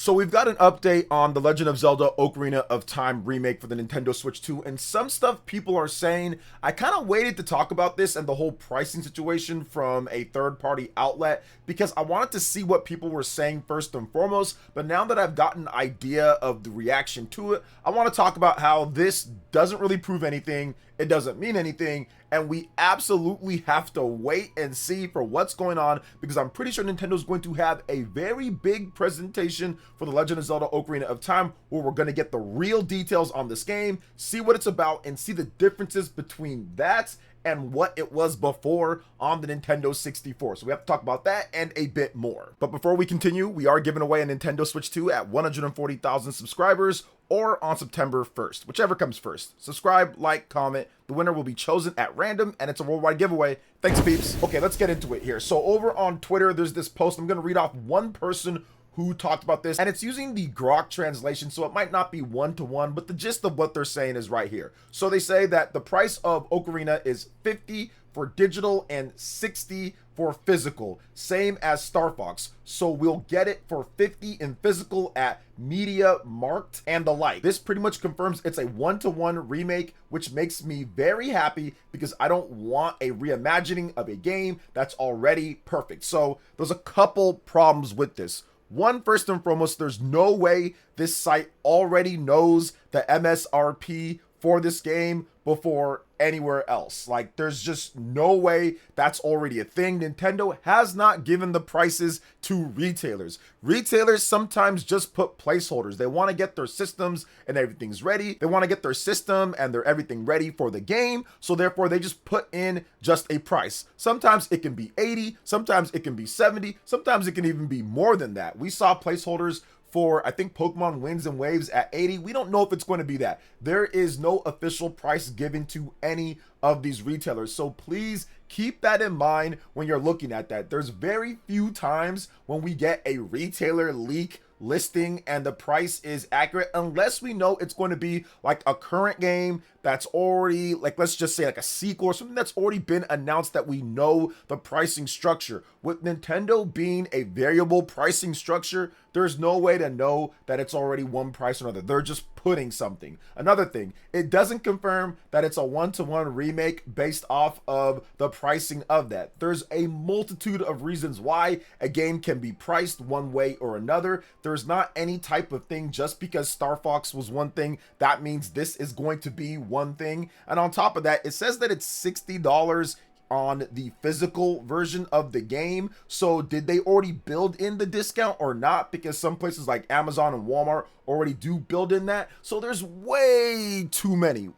So we've got an update on The Legend of Zelda Ocarina of Time remake for the Nintendo Switch 2, and some stuff people are saying. I kind of waited to talk about this and the whole pricing situation from a third-party outlet because I wanted to see what people were saying first and foremost, but now that I've gotten an idea of the reaction to it, I want to talk about how this doesn't really prove anything, it doesn't mean anything, and we absolutely have to wait and see for what's going on because I'm pretty sure Nintendo's going to have a very big presentation for The Legend of Zelda Ocarina of Time where we're going to get the real details on this game, see what it's about, and see the differences between that and what it was before on the Nintendo 64. So we have to talk about that and a bit more. But before we continue, we are giving away a Nintendo Switch 2 at 140,000 subscribers or on September 1st, whichever comes first. Subscribe, like, comment. The winner will be chosen at random and it's a worldwide giveaway. Thanks, peeps. Okay, let's get into it here. So over on Twitter, there's this post. I'm going to read off one person who talked about this, and it's using the Grok translation, so it might not be one-to-one, but the gist of what they're saying is right here. So they say that the price of Ocarina is 50 for digital and 60 for physical, same as Star Fox. So we'll get it for 50 in physical at Media Markt and the like. This pretty much confirms it's a one-to-one remake, which makes me very happy because I don't want a reimagining of a game that's already perfect. So there's a couple problems with this. One, first and foremost, there's no way this site already knows the MSRP for this game before anywhere else. Like, there's just no way that's already a thing. Nintendo has not given the prices to retailers. Retailers sometimes just put placeholders. They want to get their systems and everything's ready. They want to get their system and their everything ready for the game. So therefore they just put in just a price. Sometimes it can be 80, sometimes it can be 70, sometimes it can even be more than that. We saw placeholders for, I think, Pokemon Winds and Waves at 80. We don't know if it's going to be that. There is no official price given to any of these retailers. So please keep that in mind when you're looking at that. There's very few times when we get a retailer leak listing and the price is accurate unless we know it's going to be like a current game that's already, like, let's just say like a sequel or something that's already been announced that we know the pricing structure. With Nintendo being a variable pricing structure, there's no way to know that it's already one price or another. They're just putting something. Another thing, it doesn't confirm that it's a one-to-one remake based off of the pricing of that. There's a multitude of reasons why a game can be priced one way or another. There's not any type of thing just because Star Fox was one thing that means this is going to be one thing. And on top of that, it says that it's $60 on the physical version of the game. So did they already build in the discount or not? Because some places like Amazon and Walmart already do build in that. So there's way too many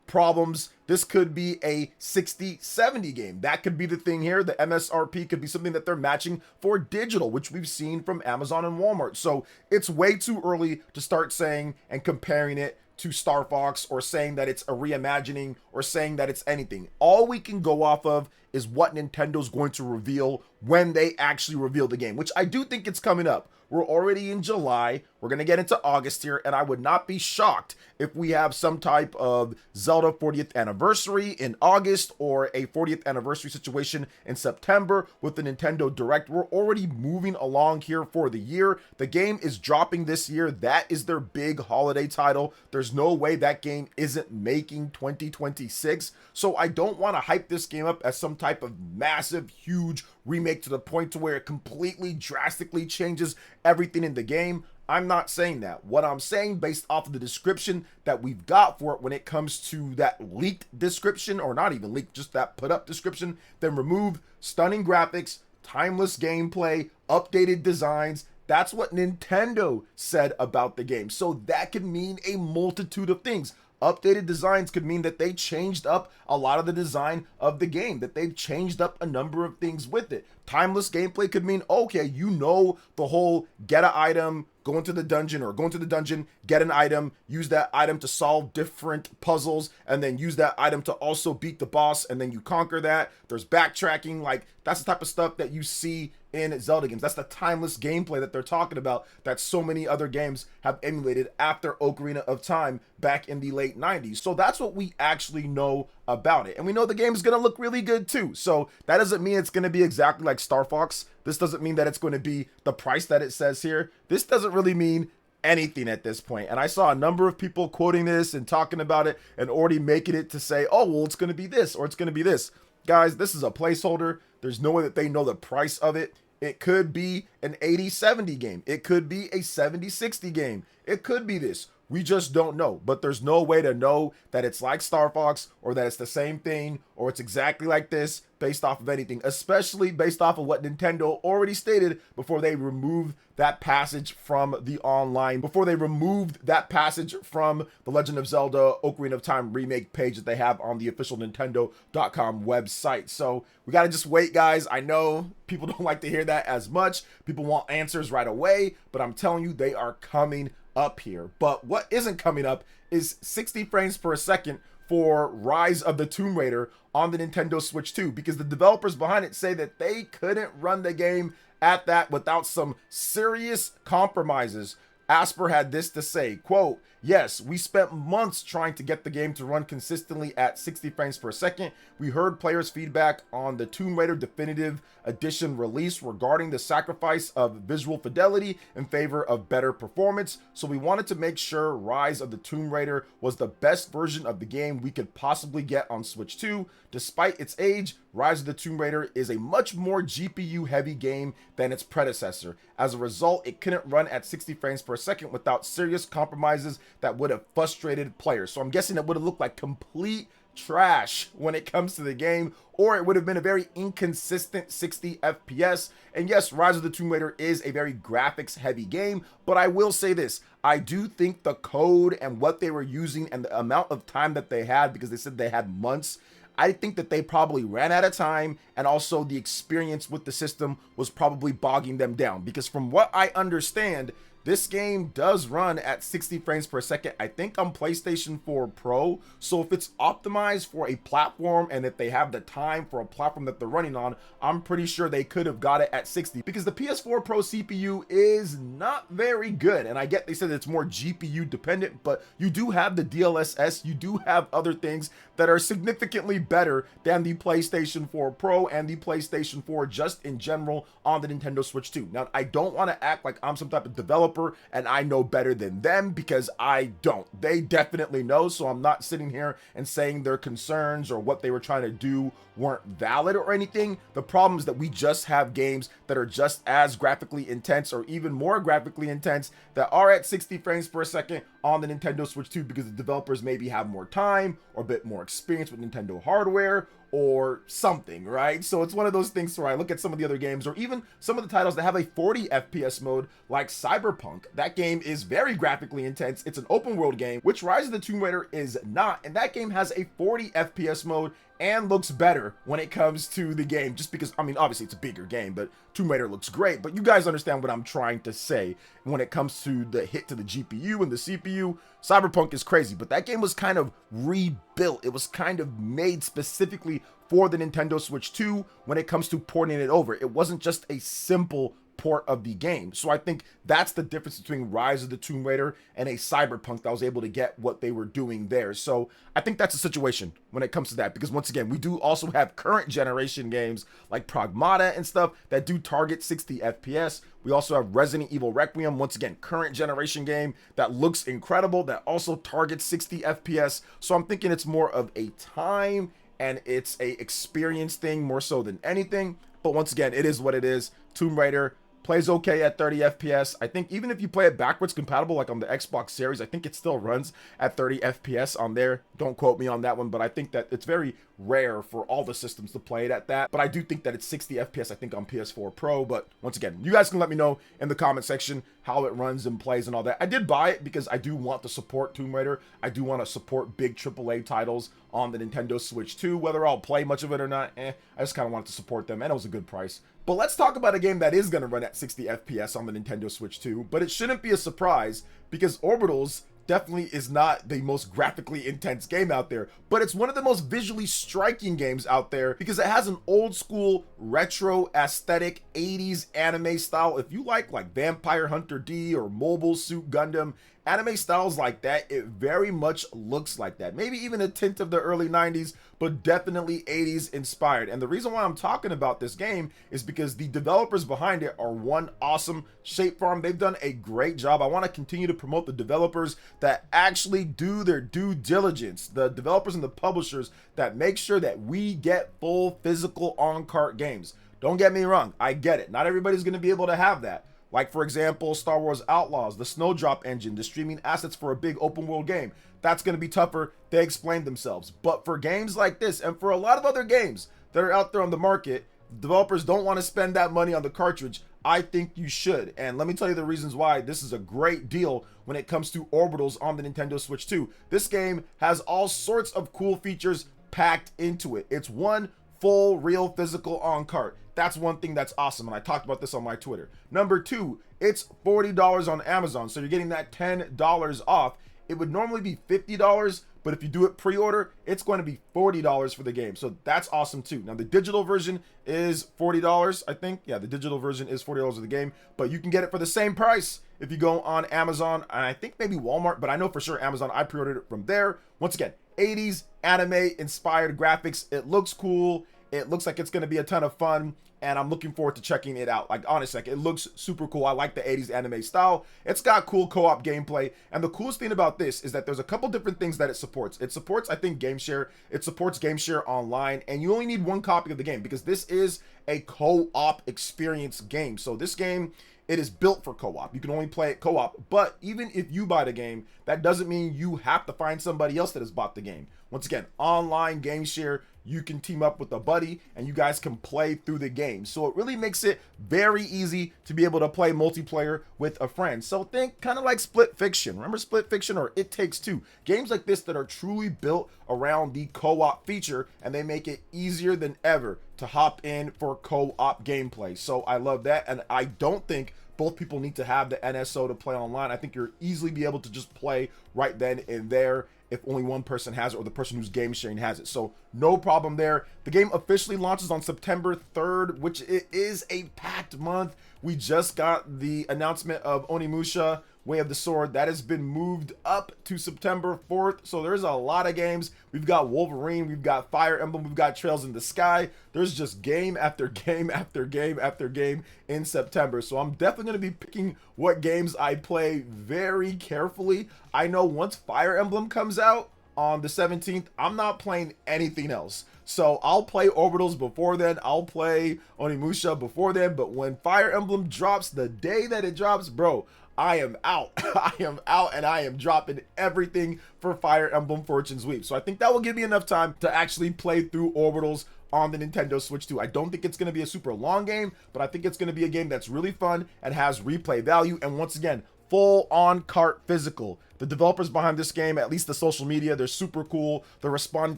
problems. This could be a 60-70 game. That could be the thing here. The MSRP could be something that they're matching for digital, which we've seen from Amazon and Walmart. So it's way too early to start saying and comparing it to Star Fox or saying that it's a reimagining or saying that it's anything. All we can go off of is what Nintendo's going to reveal when they actually reveal the game, which I do think it's coming up. We're already in July. We're going to get into August here, and I would not be shocked if we have some type of Zelda 40th anniversary in August or a 40th anniversary situation in September with the Nintendo Direct. We're already moving along here for the year. The game is dropping this year. That is their big holiday title. There's no way that game isn't making 2026. So I don't want to hype this game up as some type of massive, huge remake to the point to where it completely drastically changes everything in the game. I'm not saying that. What I'm saying, based off of the description that we've got for it when it comes to that leaked description, or not even leaked, just that put up description, then remove stunning graphics, timeless gameplay, updated designs. That's what Nintendo said about the game. So that could mean a multitude of things. Updated designs could mean that they changed up a lot of the design of the game, that they've changed up a number of things with it. Timeless gameplay could mean, okay, you know, the whole get an item, go into the dungeon, or go into the dungeon, get an item, use that item to solve different puzzles, and then use that item to also beat the boss, and then you conquer that. There's backtracking. Like, that's the type of stuff that you see in Zelda games. That's the timeless gameplay that they're talking about that so many other games have emulated after Ocarina of Time back in the late 90s. So that's what we actually know about it. And we know the game's going to look really good too. So that doesn't mean it's going to be exactly like Star Fox. This doesn't mean that it's going to be the price that it says here. This doesn't really mean anything at this point. And I saw a number of people quoting this and talking about it and already making it to say, oh, well, it's going to be this or it's going to be this. Guys, this is a placeholder. There's no way that they know the price of it. It could be an 80-70 game. It could be a 70-60 game. It could be this. We just don't know. But there's no way to know that it's like Star Fox or that it's the same thing or it's exactly like this based off of anything, especially based off of what Nintendo already stated before they removed that passage from the online, before they removed that passage from the Legend of Zelda Ocarina of Time remake page that they have on the official Nintendo.com website. So we got to just wait, guys. I know people don't like to hear that as much. People want answers right away, but I'm telling you, they are coming up here. But what isn't coming up is 60 frames per second for Rise of the Tomb Raider on the Nintendo Switch 2, because the developers behind it say that they couldn't run the game at that without some serious compromises. Asper had this to say, quote, "Yes, we spent months trying to get the game to run consistently at 60 frames per second. We heard players' feedback on the Tomb Raider Definitive Edition release regarding the sacrifice of visual fidelity in favor of better performance, so we wanted to make sure Rise of the Tomb Raider was the best version of the game we could possibly get on Switch 2. Despite its age, Rise of the Tomb Raider is a much more GPU-heavy game than its predecessor. As a result, it couldn't run at 60 frames per second without serious compromises that would have frustrated players." So I'm guessing it would have looked like complete trash when it comes to the game, or it would have been a very inconsistent 60 FPS. And yes, Rise of the Tomb Raider is a very graphics heavy game, but I will say this, I do think the code and what they were using and the amount of time that they had, because they said they had months, I think that they probably ran out of time, and also the experience with the system was probably bogging them down, because from what I understand, this game does run at 60 frames per second, I think on PlayStation 4 Pro. So if it's optimized for a platform and if they have the time for a platform that they're running on, I'm pretty sure they could have got it at 60, because the PS4 Pro CPU is not very good. And I get they said it's more GPU dependent, but you do have the DLSS, you do have other things that are significantly better than the PlayStation 4 Pro and the PlayStation 4 just in general on the Nintendo Switch 2. Now, I don't want to act like I'm some type of developer and I know better than them, because I don't. They definitely know, so I'm not sitting here and saying their concerns or what they were trying to do weren't valid or anything. The problem is that we just have games that are just as graphically intense or even more graphically intense that are at 60 frames per second on the Nintendo Switch 2, because the developers maybe have more time or a bit more experience with Nintendo hardware or something, right? So it's one of those things where I look at some of the other games, or even some of the titles that have a 40 FPS mode like Cyberpunk. That game is very graphically intense. It's an open world game, which Rise of the Tomb Raider is not, and that game has a 40 FPS mode and looks better when it comes to the game, just because, I mean, obviously it's a bigger game, but Tomb Raider looks great. But you guys understand what I'm trying to say when it comes to the hit to the GPU and the CPU. Cyberpunk is crazy, but that game was kind of rebuilt. It was kind of made specifically for the Nintendo Switch 2 when it comes to porting it over. It wasn't just a simple port of the game. So I think that's the difference between Rise of the Tomb Raider and a Cyberpunk that was able to get what they were doing there. So I think that's a situation when it comes to that, because once again, we do also have current generation games like Pragmata and stuff that do target 60 FPS. We also have Resident Evil Requiem, once again, current generation game that looks incredible, that also targets 60 FPS. So I'm thinking it's more of a time and it's a experience thing more so than anything. But once again, it is what it is. Tomb Raider plays okay at 30 FPS. I think even if you play it backwards compatible, like on the Xbox Series, I think it still runs at 30 FPS on there. Don't quote me on that one, but I think that it's very rare for all the systems to play it at that. But I do think that it's 60 FPS, I think, on PS4 Pro. But once again, you guys can let me know in the comment section how it runs and plays and all that. I did buy it because I do want to support Tomb Raider. I do want to support big AAA titles on the Nintendo Switch 2. Whether I'll play much of it or not, I just kind of wanted to support them, and it was a good price. But let's talk about a game that is going to run at 60 FPS on the Nintendo Switch 2, but it shouldn't be a surprise because Orbitals definitely is not the most graphically intense game out there, but it's one of the most visually striking games out there because it has an old school retro aesthetic 80s anime style. If you like Vampire Hunter D or Mobile Suit Gundam, anime styles like that, it very much looks like that. Maybe even a tint of the early 90s, but definitely 80s inspired. And the reason why I'm talking about this game is because the developers behind it are one awesome. Shape Farm, they've done a great job. I want to continue to promote the developers that actually do their due diligence, the developers and the publishers that make sure that we get full physical on-cart games. Don't get me wrong, I get it. Not everybody's going to be able to have that. Like, for example, Star Wars Outlaws, the Snowdrop engine, the streaming assets for a big open world game. That's going to be tougher. They explain themselves. But for games like this, and for a lot of other games that are out there on the market, developers don't want to spend that money on the cartridge. I think you should. And let me tell you the reasons why this is a great deal when it comes to Orbitals on the Nintendo Switch 2. This game has all sorts of cool features packed into it. It's one full, real, physical on-cart. That's one thing that's awesome, and I talked about this on my Twitter. Number two, it's $40 on Amazon, so you're getting that $10 off. It would normally be $50, but if you do it pre-order, it's going to be $40 for the game, so that's awesome too. Now, the digital version is $40, I think. Yeah, the digital version is $40 of the game, but you can get it for the same price if you go on Amazon, and I think maybe Walmart, but I know for sure Amazon. I pre-ordered it from there. Once again, 80s anime-inspired graphics. It looks cool. It looks like it's going to be a ton of fun, and I'm looking forward to checking it out. Like, honestly, it looks super cool. I like the 80s anime style. It's got cool co-op gameplay, and the coolest thing about this is that there's a couple different things that it supports. It supports, I think, Game Share. It supports Game Share Online, and you only need one copy of the game because this is a co-op experience game. So this game, it is built for co-op. You can only play it co-op, but even if you buy the game, that doesn't mean you have to find somebody else that has bought the game. Once again, online Game Share, you can team up with a buddy and you guys can play through the game. So it really makes it very easy to be able to play multiplayer with a friend. So think kind of like Split Fiction. Remember Split Fiction or It Takes Two? Games like this that are truly built around the co-op feature, and they make it easier than ever to hop in for co-op gameplay. So I love that, and I don't think both people need to have the NSO to play online. I think you'll easily be able to just play right then and there if only one person has it or the person who's game sharing has it. So no problem there. The game officially launches on September 3rd, which it is a packed month. We just got the announcement of Onimusha, Way of the Sword. That has been moved up to September 4th. So there's a lot of games. We've got Wolverine, we've got Fire Emblem, we've got Trails in the Sky. There's just game after game after game after game in September. So I'm definitely going to be picking what games I play very carefully. I know once Fire Emblem comes out on the 17th, I'm not playing anything else. So I'll play Orbitals before then. I'll play Onimusha before then. But when Fire Emblem drops, the day that it drops, bro, I am out. I am out, and I am dropping everything for Fire Emblem Fortune's Weep. So I think that will give me enough time to actually play through Orbitals on the Nintendo Switch 2. I don't think it's going to be a super long game, but I think it's going to be a game that's really fun and has replay value. And once again, full on-cart physical. The developers behind this game, at least the social media, they're super cool. They're responding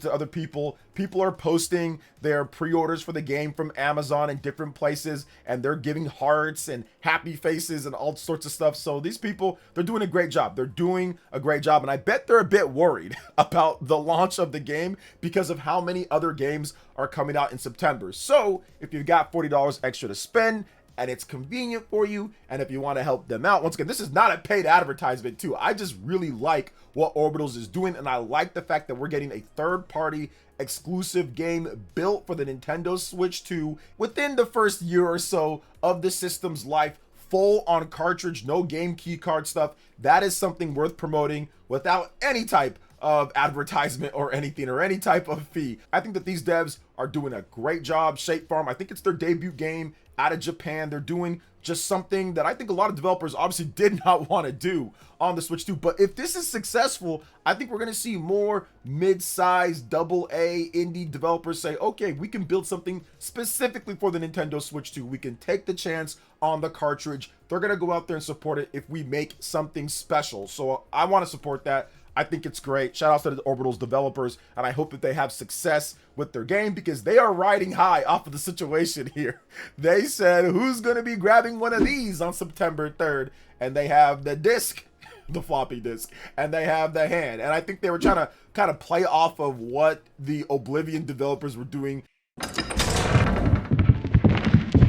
to other people. People are posting their pre-orders for the game from Amazon and different places, and they're giving hearts and happy faces and all sorts of stuff. So these people, they're doing a great job. They're doing a great job, and I bet they're a bit worried about the launch of the game because of how many other games are coming out in September. So if you've got $40 extra to spend, and it's convenient for you, and if you want to help them out, once again, this is not a paid advertisement too. I just really like what Orbitals is doing, and I like the fact that we're getting a third-party exclusive game built for the Nintendo Switch 2 within the first year or so of the system's life, full on cartridge, no game key card stuff. That is something worth promoting without any type of advertisement or anything or any type of fee. I think that these devs are doing a great job. Shape Farm, I think it's their debut game out of Japan. They're doing just something that I think a lot of developers obviously did not want to do on the Switch 2. But if this is successful, I think we're going to see more mid-sized AA indie developers say, okay, we can build something specifically for the Nintendo Switch 2. We can take the chance on the cartridge. They're going to go out there and support it if we make something special. So I want to support that. I think it's great. Shout out to the Orbitals developers, and I hope that they have success with their game because they are riding high off of the situation here. They said, who's going to be grabbing one of these on September 3rd? And they have the disc, the floppy disk, and they have the hand. And I think they were trying to kind of play off of what the Oblivion developers were doing.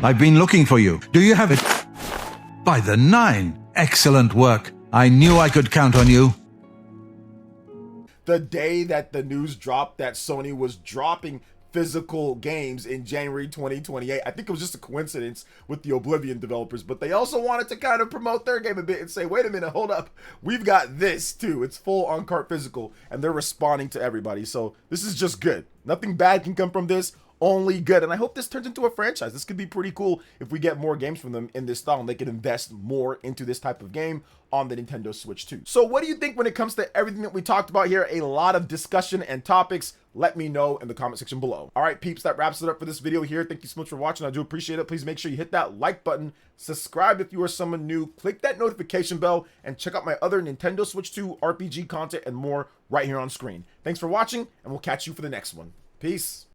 I've been looking for you. Do you have it? By the 9. Excellent work. I knew I could count on you. The day that the news dropped that Sony was dropping physical games in January 2028. I think it was just a coincidence with the Oblivion developers, but they also wanted to kind of promote their game a bit and say, wait a minute, hold up. We've got this too. It's full on-cart physical, and they're responding to everybody. So this is just good. Nothing bad can come from this. Only good. And I hope this turns into a franchise. This could be pretty cool if we get more games from them in this style and they can invest more into this type of game on the Nintendo Switch 2. So what do you think when it comes to everything that we talked about here? A lot of discussion and topics. Let me know in the comment section below. All right, peeps, that wraps it up for this video here. Thank you so much for watching. I do appreciate it. Please make sure you hit that like button, subscribe if you are someone new, click that notification bell, and check out my other Nintendo Switch 2 RPG content and more right here on screen. Thanks for watching, and we'll catch you for the next one. Peace.